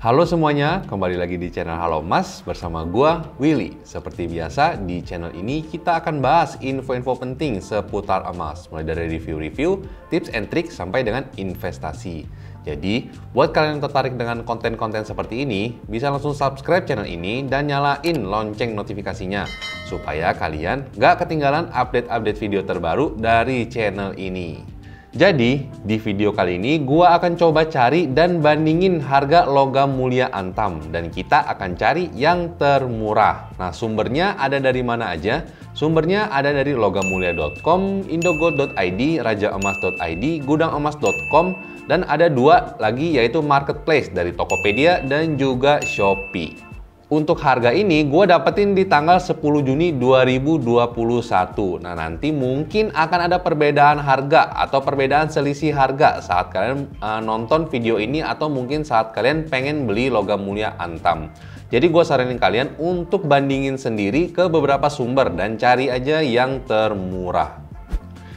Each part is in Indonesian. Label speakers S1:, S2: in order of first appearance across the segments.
S1: Halo semuanya, kembali lagi di channel Halo Mas bersama gua Willy. Seperti biasa, di channel ini kita akan bahas info-info penting seputar emas, mulai dari review-review, tips and trick sampai dengan investasi. Jadi, buat kalian yang tertarik dengan konten-konten seperti ini, bisa langsung subscribe channel ini dan nyalain lonceng notifikasinya supaya kalian nggak ketinggalan update-update video terbaru dari channel ini. Jadi, di video kali ini gua akan coba cari dan bandingin harga logam mulia antam dan kita akan cari yang termurah. Nah, sumbernya ada dari mana aja? Sumbernya ada dari logamulia.com, indogold.id, rajaemas.id, gudangemas.com, dan ada dua lagi yaitu marketplace dari Tokopedia dan juga Shopee. Untuk harga ini gue dapetin di tanggal 10 Juni 2021. Nah, nanti mungkin akan ada perbedaan harga atau perbedaan selisih harga saat kalian nonton video ini atau mungkin saat kalian pengen beli logam mulia antam. Jadi gue saranin kalian untuk bandingin sendiri ke beberapa sumber dan cari aja yang termurah.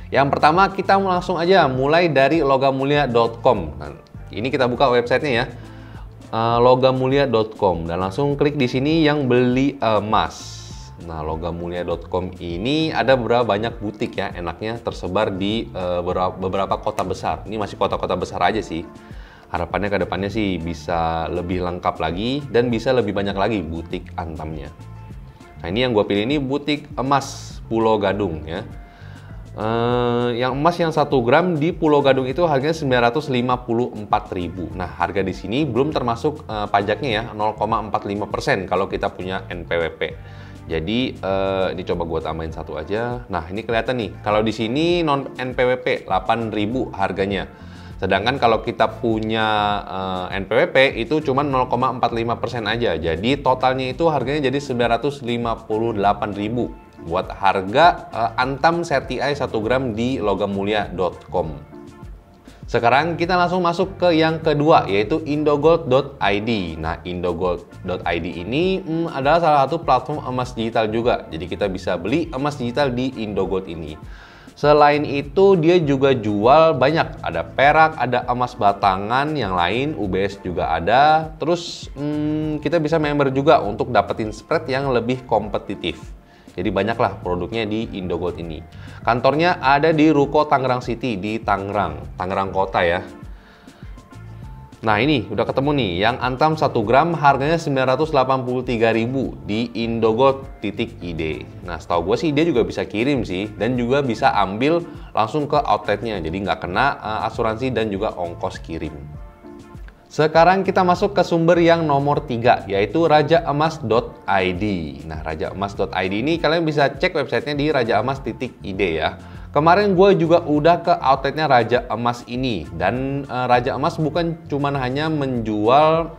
S1: Yang pertama kita langsung aja mulai dari logamulia.com. Nah, ini kita buka websitenya ya. Logamulia.com dan langsung klik di sini yang beli emas. Nah, logamulia.com ini ada beberapa banyak butik ya, enaknya tersebar di beberapa kota besar. Ini masih kota-kota besar aja sih. Harapannya ke depannya sih bisa lebih lengkap lagi dan bisa lebih banyak lagi butik antamnya. Nah, ini yang gue pilih ini butik emas Pulau Gadung ya. Yang emas yang 1 gram di Pulau Gadung itu harganya 954.000. Nah, harga di sini belum termasuk pajaknya ya, 0,45% kalau kita punya NPWP. Jadi ini coba gue tambahin satu aja. Nah, ini kelihatan nih. Kalau di sini non NPWP 8.000 harganya. Sedangkan kalau kita punya NPWP itu cuma 0,45% aja. Jadi totalnya itu harganya jadi 958.000. Buat harga antam CTI 1 gram di logamulia.com. Sekarang kita langsung masuk ke yang kedua yaitu indogold.id. Nah, indogold.id ini adalah salah satu platform emas digital juga. Jadi kita bisa beli emas digital di Indogold ini. Selain itu dia juga jual banyak, ada perak, ada emas batangan yang lain, UBS juga ada. Terus kita bisa member juga untuk dapetin spread yang lebih kompetitif. Jadi banyaklah produknya di Indogold ini. Kantornya ada di Ruko Tangerang City di Tangerang Kota ya. Nah, ini udah ketemu nih, yang antam 1 gram harganya 983.000 di indogold.id. Nah, setahu gue sih dia juga bisa kirim sih dan juga bisa ambil langsung ke outletnya. Jadi nggak kena asuransi dan juga ongkos kirim. Sekarang kita masuk ke sumber yang nomor 3, yaitu rajaemas.id. Nah, rajaemas.id ini kalian bisa cek websitenya di rajaemas.id ya. Kemarin gue juga udah ke outletnya Raja Emas ini. Dan Raja Emas bukan cuma hanya menjual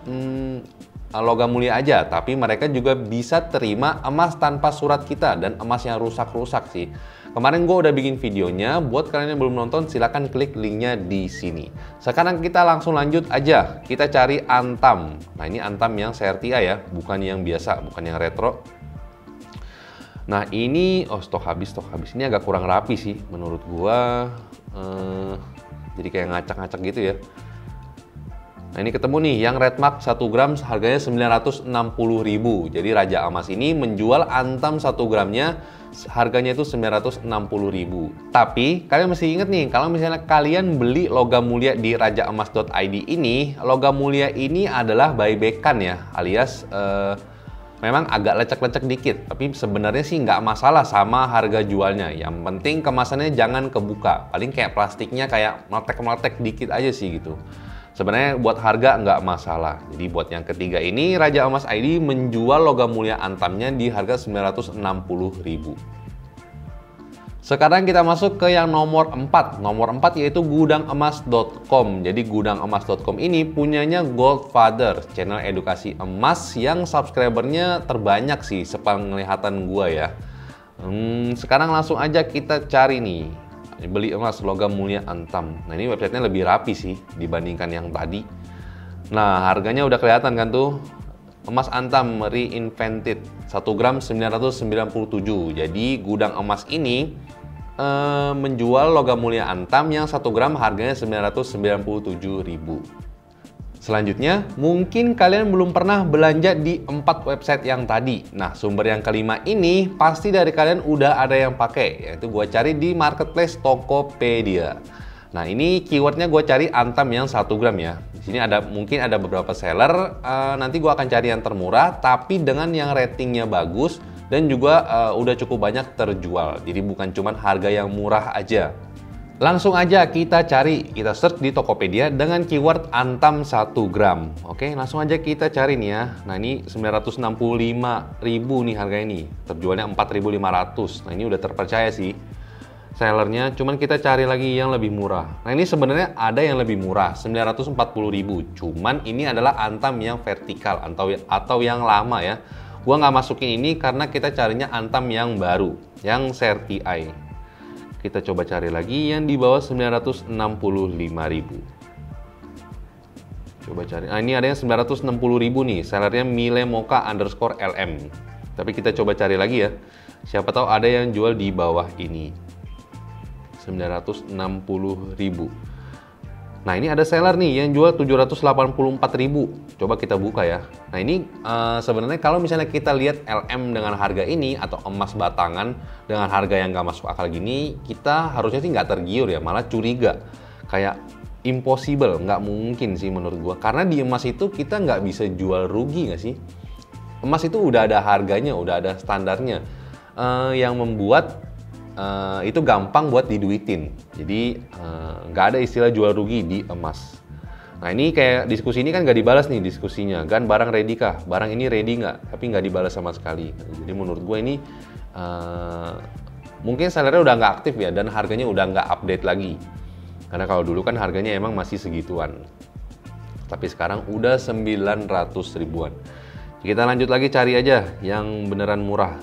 S1: logam mulia aja, tapi mereka juga bisa terima emas tanpa surat kita dan emas yang rusak-rusak sih. Kemarin gue udah bikin videonya, buat kalian yang belum nonton silahkan klik linknya di sini. Sekarang kita langsung lanjut aja, kita cari antam. Nah, ini antam yang CRTA ya, bukan yang biasa, bukan yang retro. Nah, ini stok habis ini agak kurang rapi sih menurut gue. Jadi kayak ngacak-ngacak gitu ya. Nah, ini ketemu nih yang red mark 1 gram harganya 960.000. Jadi Raja Emas ini menjual antam 1 gramnya harganya itu 960.000. Tapi kalian mesti inget nih, kalau misalnya kalian beli logam mulia di rajaemas.id ini, logam mulia ini adalah buybackan ya, alias memang agak lecek-lecek dikit, tapi sebenarnya sih nggak masalah sama harga jualnya. Yang penting kemasannya jangan kebuka, paling kayak plastiknya kayak meletek-meletek dikit aja sih gitu. Sebenarnya buat harga nggak masalah. Jadi buat yang ketiga ini Raja Emas ID menjual logam mulia antamnya di harga 960.000. Sekarang kita masuk ke yang nomor 4. Nomor 4 yaitu gudangemas.com. Jadi gudangemas.com ini punyanya Goldfather, channel edukasi emas yang subscribernya terbanyak sih sepenglihatan gua ya. Sekarang langsung aja kita cari nih. Beli emas logam mulia antam. Nah, ini websitenya lebih rapi sih dibandingkan yang tadi. Nah, harganya udah kelihatan kan tuh. Emas antam reinvented 1 gram 997. Jadi gudang emas ini menjual logam mulia antam yang 1 gram harganya 997.000. Selanjutnya, mungkin kalian belum pernah belanja di 4 website yang tadi. Nah, sumber yang kelima ini pasti dari kalian udah ada yang pakai, yaitu gue cari di marketplace Tokopedia. Nah, ini keywordnya gue cari Antam yang 1 gram ya. Di sini mungkin ada beberapa seller, nanti gue akan cari yang termurah, tapi dengan yang ratingnya bagus dan juga udah cukup banyak terjual. Jadi bukan cuma harga yang murah aja. Langsung aja kita search di Tokopedia dengan keyword Antam 1 gram. Oke, langsung aja kita cari nih ya. Nah, ini 965.000 nih harga ini. Terjualnya 4.500. Nah, ini udah terpercaya sih sellernya, cuman kita cari lagi yang lebih murah. Nah, ini sebenarnya ada yang lebih murah, 940.000. Cuman ini adalah Antam yang vertikal atau yang lama ya. Gua nggak masukin ini karena kita carinya Antam yang baru, yang CertiEye. Kita coba cari lagi yang di bawah 965.000. Coba cari. Nah, ini ada yang 960.000 nih, sellernya milemoka_lm. Tapi kita coba cari lagi ya. Siapa tahu ada yang jual di bawah ini. 960.000. Nah, ini ada seller nih yang jual 784.000. Coba kita buka ya. Nah, ini sebenarnya kalau misalnya kita lihat LM dengan harga ini atau emas batangan dengan harga yang nggak masuk akal gini, kita harusnya sih nggak tergiur ya, malah curiga. Kayak impossible, nggak mungkin sih menurut gua. Karena di emas itu kita nggak bisa jual rugi nggak sih? Emas itu udah ada harganya, udah ada standarnya. Yang membuat itu gampang buat diduitin. Jadi nggak ada istilah jual rugi di emas. Nah, ini kayak diskusi ini kan nggak dibalas nih diskusinya. Gan barang ready kah? Barang ini ready nggak? Tapi nggak dibalas sama sekali. Jadi menurut gue ini mungkin sellernya udah nggak aktif ya, dan harganya udah nggak update lagi. Karena kalau dulu kan harganya emang masih segituan. Tapi sekarang udah 900 ribuan. Kita lanjut lagi cari aja yang beneran murah.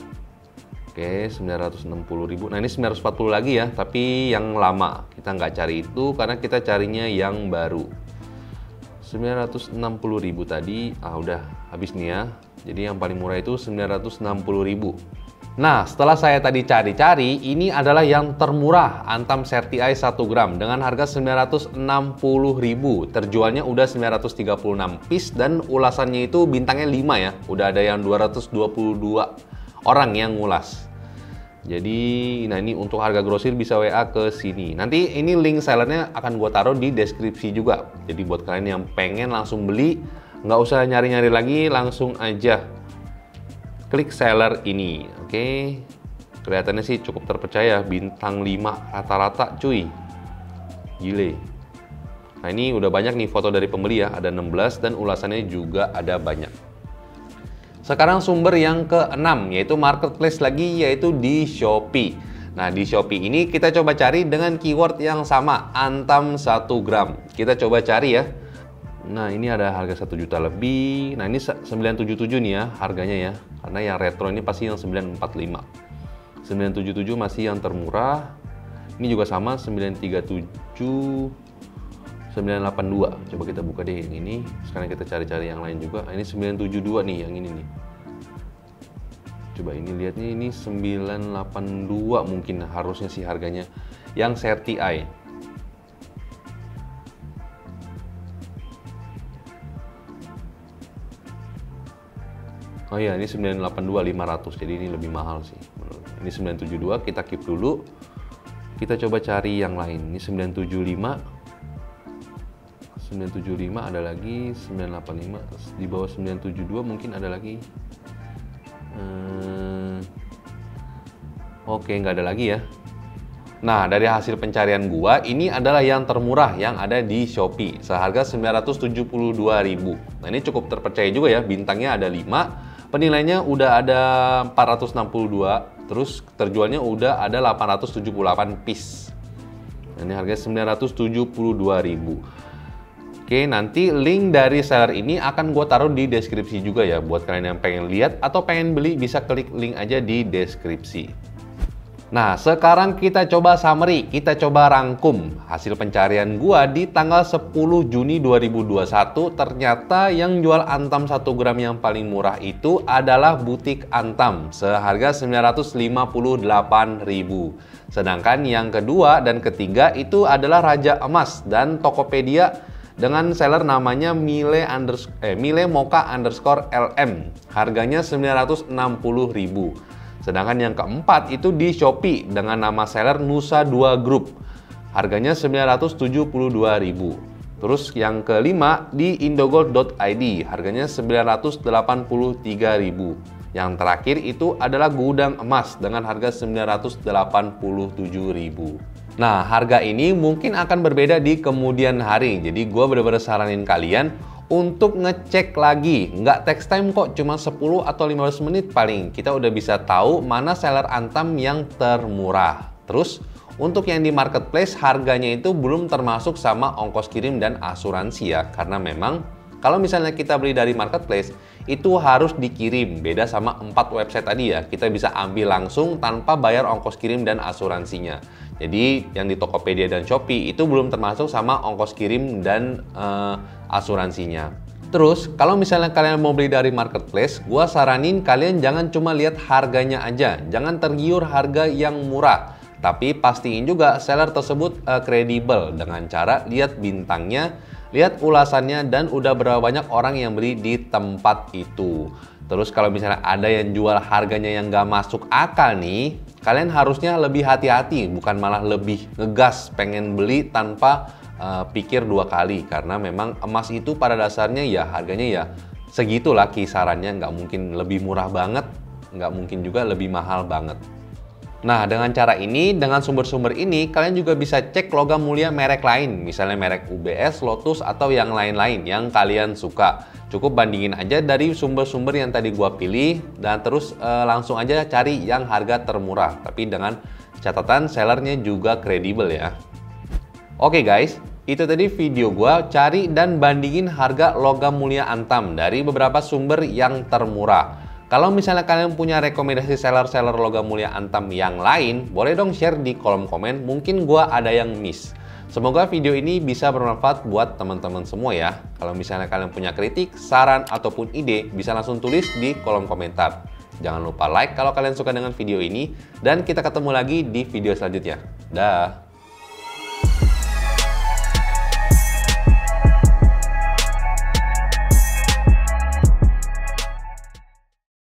S1: Oke, 960.000. Nah, ini 940 lagi ya, tapi yang lama. Kita nggak cari itu karena kita carinya yang baru. 960.000 tadi, udah habis nih ya. Jadi yang paling murah itu 960.000. Nah, setelah saya tadi cari-cari, ini adalah yang termurah, Antam CertiEye 1 gram dengan harga 960.000. Terjualnya udah 936 piece dan ulasannya itu bintangnya 5 ya. Udah ada yang 222 orang yang ngulas. Jadi, nah ini untuk harga grosir bisa WA ke sini. Nanti ini link sellernya akan gue taruh di deskripsi juga. Jadi buat kalian yang pengen langsung beli, nggak usah nyari-nyari lagi, langsung aja klik seller ini. Oke, kelihatannya sih cukup terpercaya, bintang 5 rata-rata cuy. Gile. Nah, ini udah banyak nih foto dari pembeli ya, ada 16 dan ulasannya juga ada banyak. Sekarang sumber yang ke-6 yaitu marketplace lagi, yaitu di Shopee. Nah, di Shopee ini kita coba cari dengan keyword yang sama, Antam 1 gram. Kita coba cari ya. Nah, ini ada harga 1 juta lebih. Nah, ini 977 nih ya harganya ya. Karena yang retro ini pasti yang 945. 977 masih yang termurah. Ini juga sama 937. 982. Coba kita buka deh yang ini. Sekarang kita cari-cari yang lain juga. Nah, ini 972 nih yang ini nih. Coba ini lihatnya, ini 982 mungkin harusnya sih harganya. Yang CertiEye. Oh iya, ini 982 500. Jadi ini lebih mahal sih. Ini 972, kita keep dulu. Kita coba cari yang lain. Ini 975. 975 ada lagi, 985 di bawah 972 mungkin ada lagi. Oke, nggak ada lagi ya. Nah, dari hasil pencarian gua, ini adalah yang termurah yang ada di Shopee, seharga 972.000. Nah, ini cukup terpercaya juga ya, bintangnya ada 5, penilainya udah ada 462, terus terjualnya udah ada 878 piece. Nah, ini harganya 972.000. Oke, nanti link dari seller ini akan gue taruh di deskripsi juga ya. Buat kalian yang pengen lihat atau pengen beli, bisa klik link aja di deskripsi. Nah, sekarang kita coba summary, kita coba rangkum hasil pencarian gua di tanggal 10 Juni 2021. Ternyata yang jual Antam 1 gram yang paling murah itu adalah butik Antam seharga 958.000. Sedangkan yang kedua dan ketiga itu adalah Raja Emas dan Tokopedia dengan seller namanya Mile Mocha underscore LM. Harganya 960.000. Sedangkan yang keempat itu di Shopee dengan nama seller Nusa 2 Group. Harganya 972.000. Terus yang kelima di indogold.id, harganya 983.000. Yang terakhir itu adalah Gudang Emas dengan harga 987.000. Nah, harga ini mungkin akan berbeda di kemudian hari. Jadi gue bener-bener saranin kalian untuk ngecek lagi. Nggak text time kok, cuma 10 atau 15 menit paling. Kita udah bisa tahu mana seller Antam yang termurah. Terus untuk yang di marketplace harganya itu belum termasuk sama ongkos kirim dan asuransi ya. Karena memang kalau misalnya kita beli dari marketplace, itu harus dikirim. Beda sama 4 website tadi ya. Kita bisa ambil langsung tanpa bayar ongkos kirim dan asuransinya. Jadi yang di Tokopedia dan Shopee itu belum termasuk sama ongkos kirim dan asuransinya. Terus, kalau misalnya kalian mau beli dari marketplace, gua saranin kalian jangan cuma lihat harganya aja. Jangan tergiur harga yang murah. Tapi pastiin juga seller tersebut kredibel dengan cara lihat bintangnya, lihat ulasannya, dan udah berapa banyak orang yang beli di tempat itu. Terus kalau misalnya ada yang jual harganya yang nggak masuk akal nih, kalian harusnya lebih hati-hati, bukan malah lebih ngegas pengen beli tanpa pikir 2 kali. Karena memang emas itu pada dasarnya ya harganya ya segitulah kisarannya, nggak mungkin lebih murah banget, nggak mungkin juga lebih mahal banget. Nah, dengan cara ini, dengan sumber-sumber ini, kalian juga bisa cek logam mulia merek lain, misalnya merek UBS, Lotus, atau yang lain-lain yang kalian suka. Cukup bandingin aja dari sumber-sumber yang tadi gua pilih, dan terus langsung aja cari yang harga termurah. Tapi dengan catatan sellernya juga kredibel ya. Oke guys, itu tadi video gua cari dan bandingin harga logam mulia Antam dari beberapa sumber yang termurah. Kalau misalnya kalian punya rekomendasi seller-seller logam mulia Antam yang lain, boleh dong share di kolom komen, mungkin gua ada yang miss. Semoga video ini bisa bermanfaat buat teman-teman semua ya. Kalau misalnya kalian punya kritik, saran, ataupun ide, bisa langsung tulis di kolom komentar. Jangan lupa like kalau kalian suka dengan video ini, dan kita ketemu lagi di video selanjutnya. Dah!